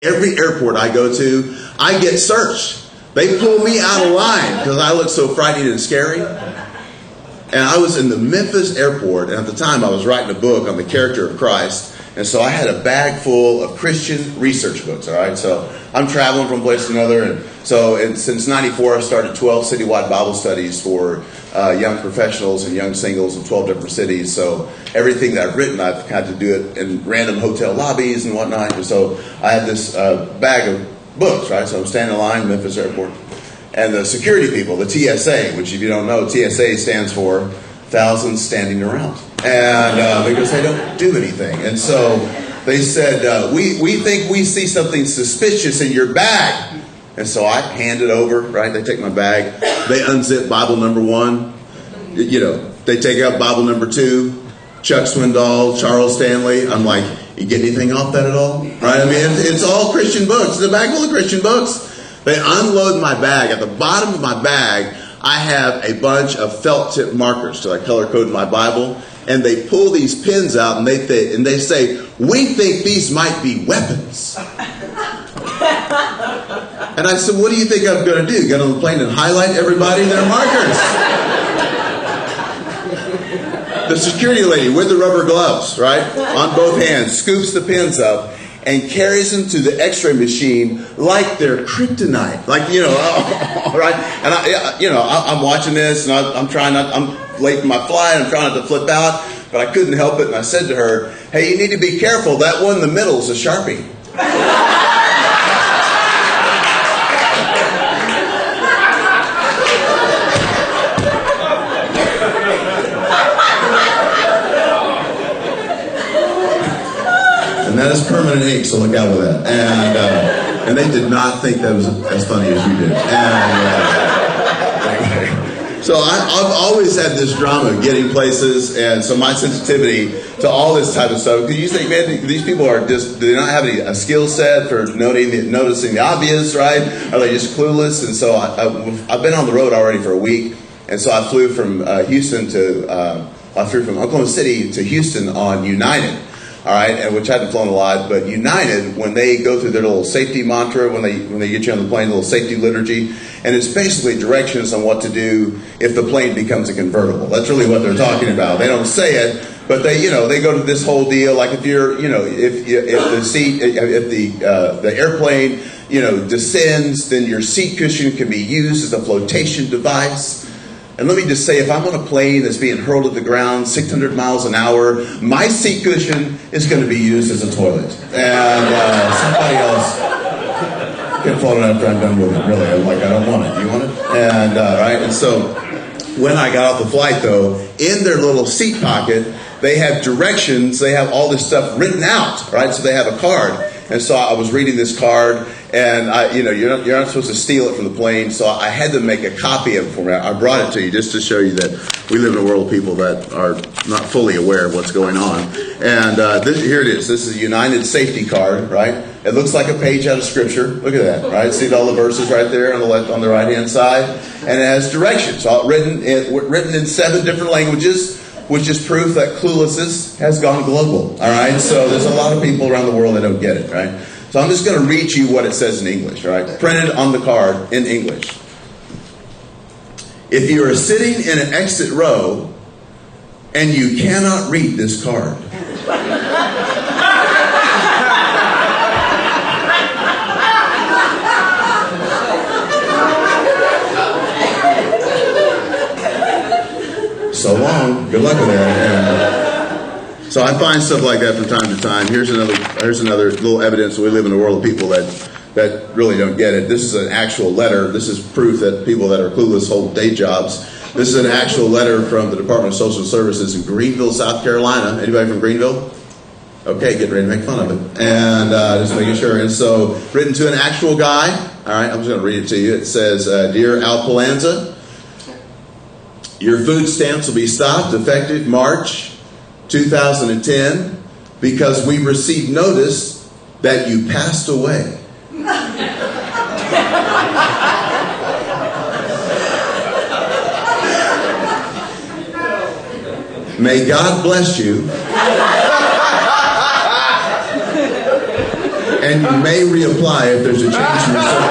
Every airport I go to, I get searched. They pull me out of line because I look so frightening and scary. And I was in the Memphis airport, and at the time I was writing a book on the character of Christ. And so I had a bag full of Christian research books, all right? So I'm traveling from place to another. And so since 94, I started 12 citywide Bible studies for young professionals and young singles in 12 different cities. So everything that I've written, I've had to do it in random hotel lobbies and whatnot. And so I had this bag of books, right? So I'm standing in line in Memphis airport. And the security people, the TSA, which if you don't know, TSA stands for Thousands Standing Around. And because they don't do anything. And so they said, we think we see something suspicious in your bag. And so I hand it over, right? They take my bag. They unzip Bible number 1. You know, they take out Bible number 2. Chuck Swindoll, Charles Stanley. I'm like, you get anything off that at all? Right? I mean, it's all Christian books. It's a bag full of Christian books. They unload my bag. At the bottom of my bag, I have a bunch of felt tip markers to color code my Bible. And they pull these pins out and they say, we think these might be weapons. And I said, what do you think I'm going to do? Get on the plane and highlight everybody their markers? The security lady with the rubber gloves, right, on both hands, scoops the pins up and carries them to the x-ray machine like they're kryptonite. Like, you know, right? And I'm watching this and I'm late for my flight. I'm trying not to flip out, but I couldn't help it. And I said to her, hey, you need to be careful. That one in the middle is a Sharpie. And that is permanent ink, so look out with that. And they did not think that was as funny as you did. Anyway. So I've always had this drama of getting places, and so my sensitivity to all this type of stuff. Because you think, man, these people are just, do they not have a skill set for noticing the obvious, right? Are they just clueless? And so I've been on the road already for a week, and so I flew from Houston to, I flew from Oklahoma City to Houston on United. All right, and which I hadn't flown a lot, but United, when they go through their little safety mantra, when they get you on the plane, little safety liturgy, and it's basically directions on what to do if the plane becomes a convertible. That's really what they're talking about. They don't say it, but they go to this whole deal. Like if you're, if the airplane, descends, then your seat cushion can be used as a flotation device. And let me just say, if I'm on a plane that's being hurled at the ground 600 miles an hour, my seat cushion is going to be used as a toilet. And somebody else can fall after I'm done with it, really. I'm like, I don't want it. Do you want it? And, right? And so when I got off the flight, though, in their little seat pocket, they have directions. They have all this stuff written out, right? So they have a card. And so I was reading this card, and you're not supposed to steal it from the plane, so I had to make a copy of it for me. I brought it to you just to show you that we live in a world of people that are not fully aware of what's going on. And here it is. This is a United safety card, right? It looks like a page out of Scripture. Look at that, right? See all the verses right there on the left, on the right-hand side, and it has directions, all written in 7 different languages, which is proof that cluelessness has gone global, all right? So there's a lot of people around the world that don't get it, right? So I'm just going to read you what it says in English, all right? Printed on the card in English. If you are sitting in an exit row and you cannot read this card, so long. Good luck with that. So I find stuff like that from time to time. Here's another little evidence that we live in a world of people that really don't get it. This is an actual letter. This is proof that people that are clueless hold day jobs. This is an actual letter from the Department of Social Services in Greenville, South Carolina. Anybody from Greenville? Okay, getting ready to make fun of it. And just making sure. And so, written to an actual guy. All right, I'm just going to read it to you. It says, Dear Al Palanza, your food stamps will be stopped effective March 2010 because we received notice that you passed away. May God bless you and you may reapply if there's a change in your